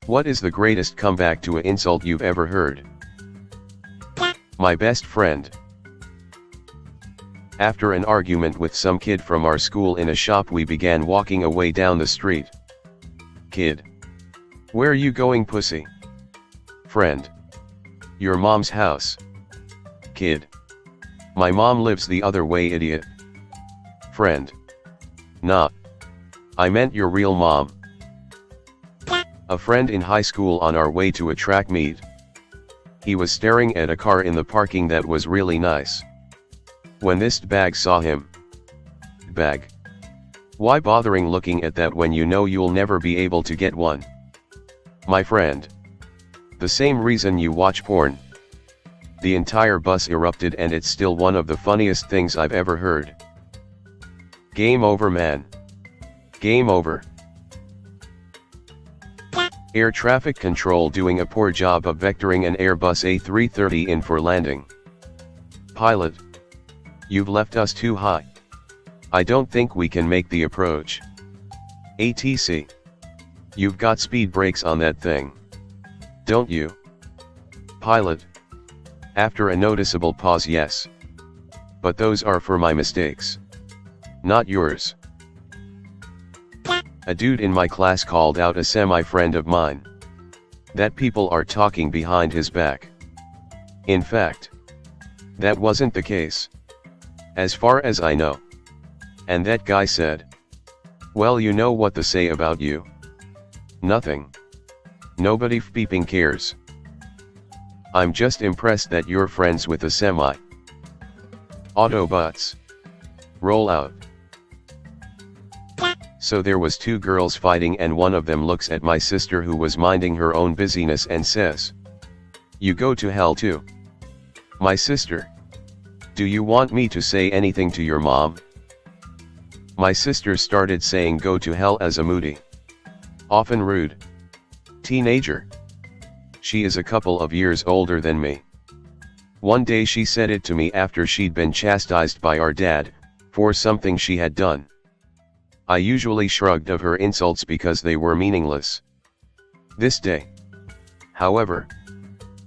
What is the greatest comeback to an insult you've ever heard? My best friend. After an argument with some kid from our school in a shop, we began walking away down the street. Kid. Where you going, pussy? Friend. Your mom's house. Kid. My mom lives the other way, idiot. Friend. Nah. I meant your real mom. A friend in high school on our way to a track meet. He was staring at a car in the parking that was really nice. When this bag saw him. Bag. Why bothering looking at that when you know you'll never be able to get one? My friend. The same reason you watch porn. The entire bus erupted, and it's still one of the funniest things I've ever heard. Game over, man. Game over. Air traffic control doing a poor job of vectoring an Airbus A330 in for landing. Pilot. You've left us too high. I don't think we can make the approach. ATC. You've got speed brakes on that thing. Don't you? Pilot. After a noticeable pause, yes. But those are for my mistakes. Not yours. A dude in my class called out a semi-friend of mine. That people are talking behind his back. In fact, that wasn't the case. As far as I know. And that guy said, well, you know what they say about you? Nothing. Nobody f***ing cares. I'm just impressed that you're friends with a semi. Autobots. Roll out. So there was two girls fighting, and one of them looks at my sister, who was minding her own busyness, and says, you go to hell too. My sister. Do you want me to say anything to your mom? My sister started saying go to hell as a moody, often rude teenager. She is a couple of years older than me. One day she said it to me after she'd been chastised by our dad for something she had done. I usually shrugged off her insults because they were meaningless. This day, however,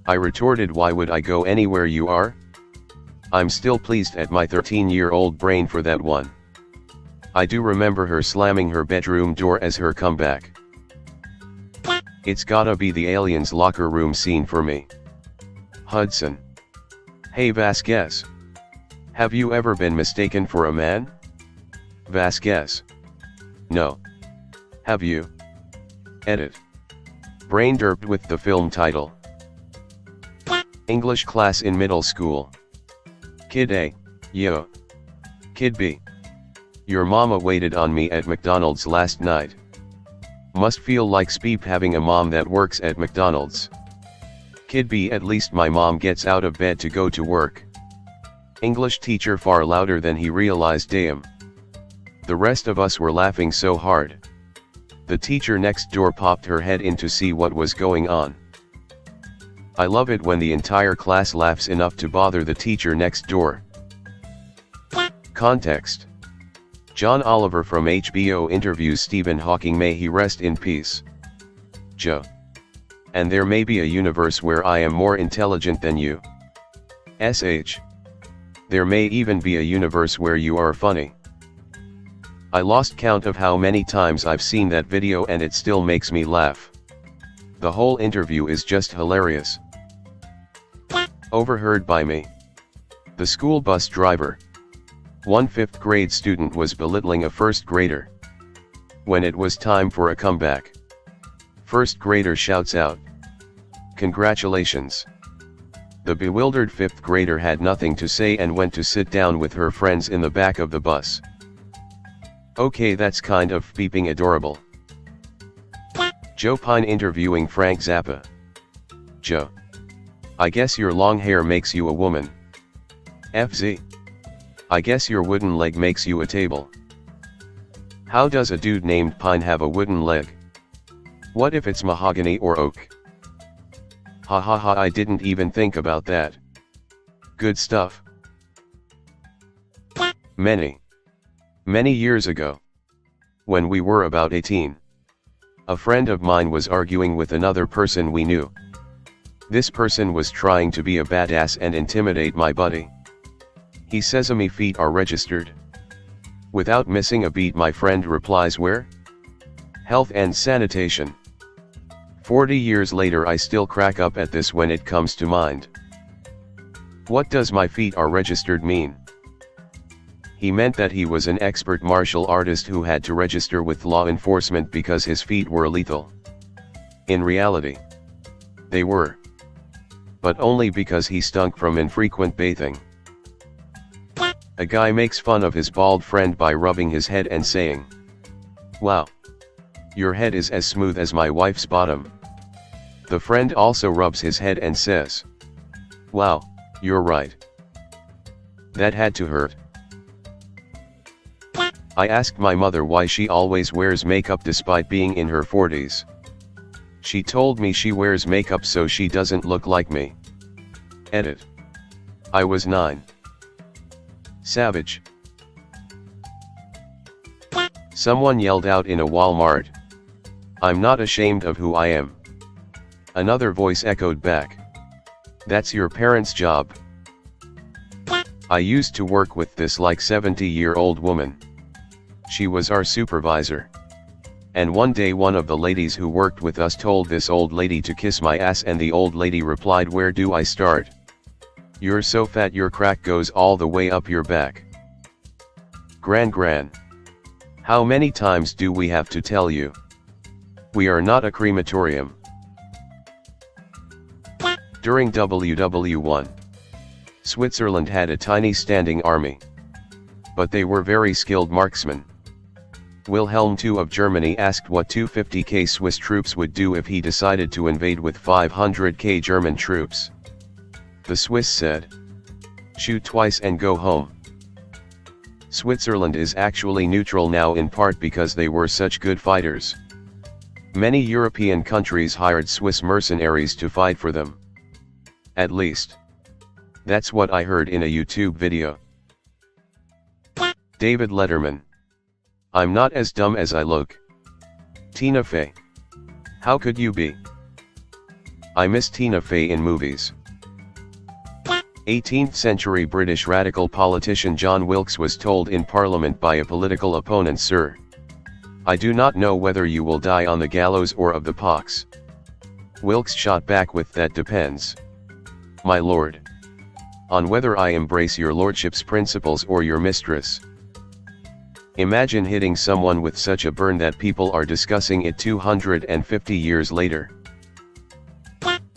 I retorted, why would I go anywhere you are? I'm still pleased at my 13-year-old brain for that one. I do remember her slamming her bedroom door as her comeback. It's gotta be the Aliens locker room scene for me. Hudson. Hey Vasquez. Have you ever been mistaken for a man? Vasquez. No. Have you? Edit. Brain derped with the film title. English class in middle school. Kid A. Yo. Kid B. Your mama waited on me at McDonald's last night. Must feel like speep having a mom that works at McDonald's. Kid B. At least my mom gets out of bed to go to work. English teacher far louder than he realized. Damn. The rest of us were laughing so hard. The teacher next door popped her head in to see what was going on. I love it when the entire class laughs enough to bother the teacher next door. Context. John Oliver from HBO interviews Stephen Hawking, may he rest in peace. Joe. And there may be a universe where I am more intelligent than you. SH. There may even be a universe where you are funny. I lost count of how many times I've seen that video, and it still makes me laugh. The whole interview is just hilarious. Overheard by me. The school bus driver. One 5th grade student was belittling a 1st grader. When it was time for a comeback, 1st grader shouts out, "Congratulations." The bewildered 5th grader had nothing to say and went to sit down with her friends in the back of the bus. Okay, that's kind of beeping adorable. Joe Pine interviewing Frank Zappa. Joe. I guess your long hair makes you a woman. FZ. I guess your wooden leg makes you a table. How does a dude named Pine have a wooden leg? What if it's mahogany or oak? Ha ha ha, I didn't even think about that. Good stuff. Many. Many years ago, when we were about 18, a friend of mine was arguing with another person we knew. This person was trying to be a badass and intimidate my buddy. He says me feet are registered. Without missing a beat, my friend replies, where? Health and sanitation. 40 years later I still crack up at this when it comes to mind. What does my feet are registered mean? He meant that he was an expert martial artist who had to register with law enforcement because his feet were lethal. In reality, they were. But only because he stunk from infrequent bathing. A guy makes fun of his bald friend by rubbing his head and saying, "Wow, your head is as smooth as my wife's bottom." The friend also rubs his head and says, "Wow, you're right." That had to hurt. I asked my mother why she always wears makeup despite being in her 40s. She told me she wears makeup so she doesn't look like me. Edit. I was 9. Savage. Someone yelled out in a Walmart, "I'm not ashamed of who I am." Another voice echoed back, "That's your parents' job." I used to work with this like 70-year-old woman. She was our supervisor. And one day one of the ladies who worked with us told this old lady to kiss my ass, and the old lady replied, "Where do I start? You're so fat your crack goes all the way up your back." Gran. How many times do we have to tell you? We are not a crematorium. During WW1, Switzerland had a tiny standing army. But they were very skilled marksmen. Wilhelm II of Germany asked what 250k Swiss troops would do if he decided to invade with 500k German troops. The Swiss said, "Shoot twice and go home." Switzerland is actually neutral now, in part because they were such good fighters. Many European countries hired Swiss mercenaries to fight for them. At least, that's what I heard in a YouTube video. David Letterman. I'm not as dumb as I look. Tina Fey. How could you be? I miss Tina Fey in movies. 18th century British radical politician John Wilkes was told in Parliament by a political opponent, "Sir, I do not know whether you will die on the gallows or of the pox." Wilkes shot back with, "That depends, my lord, on whether I embrace your lordship's principles or your mistress." Imagine hitting someone with such a burn that people are discussing it 250 years later.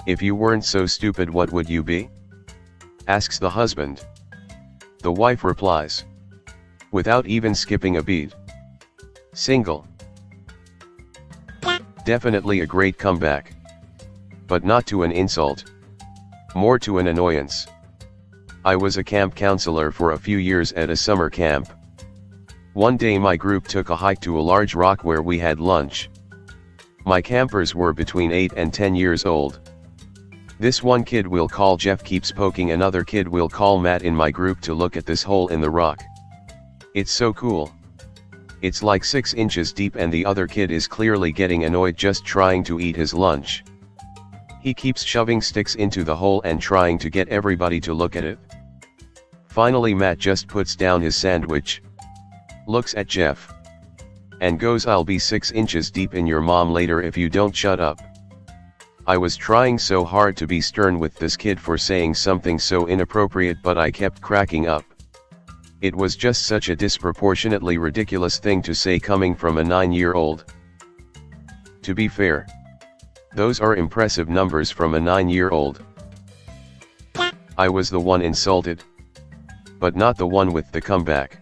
If you weren't so stupid, what would you be? Asks the husband. The wife replies, without even skipping a beat, "Single." Definitely a great comeback. But not to an insult. More to an annoyance. I was a camp counselor for a few years at a summer camp. One day my group took a hike to a large rock where we had lunch. My campers were between 8 and 10 years old. This one kid we'll call Jeff keeps poking another kid we'll call Matt in my group to look at this hole in the rock. It's so cool. It's like 6 inches deep and the other kid is clearly getting annoyed just trying to eat his lunch. He keeps shoving sticks into the hole and trying to get everybody to look at it. Finally Matt just puts down his sandwich, looks at Jeff, and goes, "I'll be 6 inches deep in your mom later if you don't shut up." I was trying so hard to be stern with this kid for saying something so inappropriate, but I kept cracking up. It was just such a disproportionately ridiculous thing to say coming from a 9-year-old. To be fair, those are impressive numbers from a 9-year-old. I was the one insulted, but not the one with the comeback.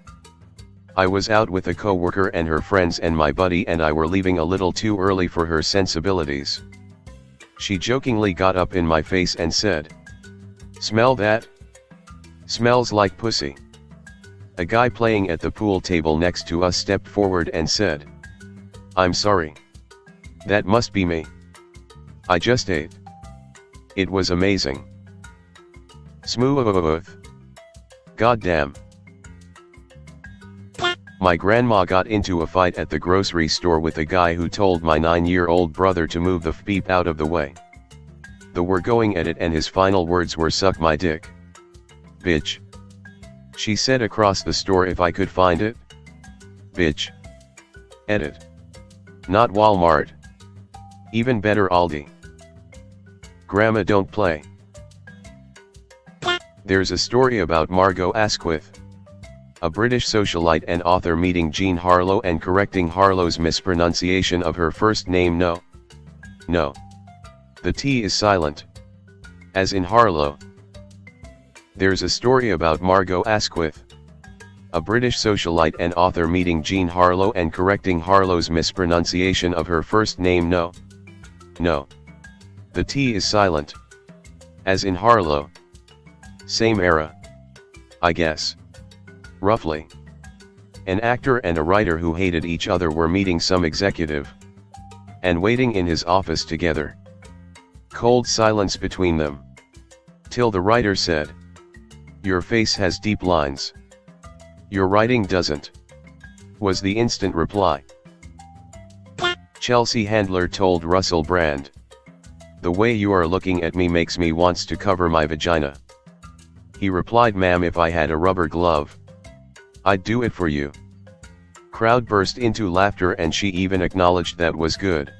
I was out with a coworker and her friends, and my buddy and I were leaving a little too early for her sensibilities. She jokingly got up in my face and said, "Smell that? Smells like pussy." A guy playing at the pool table next to us stepped forward and said, "I'm sorry. That must be me. I just ate. It was amazing. Smooth. Goddamn." My grandma got into a fight at the grocery store with a guy who told my 9-year-old brother to move the beep out of the way. They were going at it and his final words were "suck my dick, bitch." She said across the store if I could find it. Bitch. Edit. Not Walmart. Even better Aldi. Grandma don't play. There's a story about Margot Asquith, a British socialite and author, meeting Jean Harlow and correcting Harlow's mispronunciation of her first name. No. The T is silent. As in Harlow. There's a story about Margot Asquith, a British socialite and author, meeting Jean Harlow and correcting Harlow's mispronunciation of her first name. No. The T is silent. As in Harlow. Same era, I guess. Roughly. An actor and a writer who hated each other were meeting some executive and waiting in his office together. Cold silence between them. Till the writer said, "Your face has deep lines." "Your writing doesn't," was the instant reply. Chelsea Handler told Russell Brand, "The way you are looking at me makes me wants to cover my vagina." He replied, "Ma'am, if I had a rubber glove, I'd do it for you." Crowd burst into laughter and she even acknowledged that was good.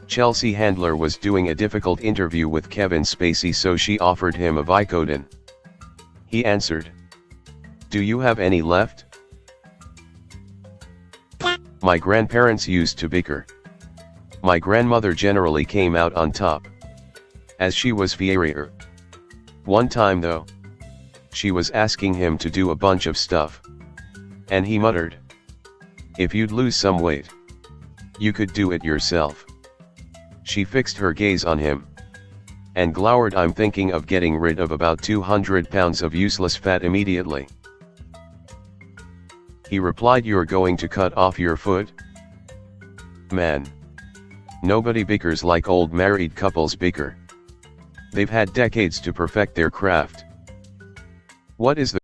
Chelsea Handler was doing a difficult interview with Kevin Spacey, so she offered him a Vicodin. He answered, "Do you have any left?" My grandparents used to bicker. My grandmother generally came out on top, as she was fairer. One time though, she was asking him to do a bunch of stuff, and he muttered, "If you'd lose some weight, you could do it yourself." She fixed her gaze on him and glowered, "I'm thinking of getting rid of about 200 pounds of useless fat immediately." He replied, "You're going to cut off your foot?" Man. Nobody bickers like old married couples bicker. They've had decades to perfect their craft. What is the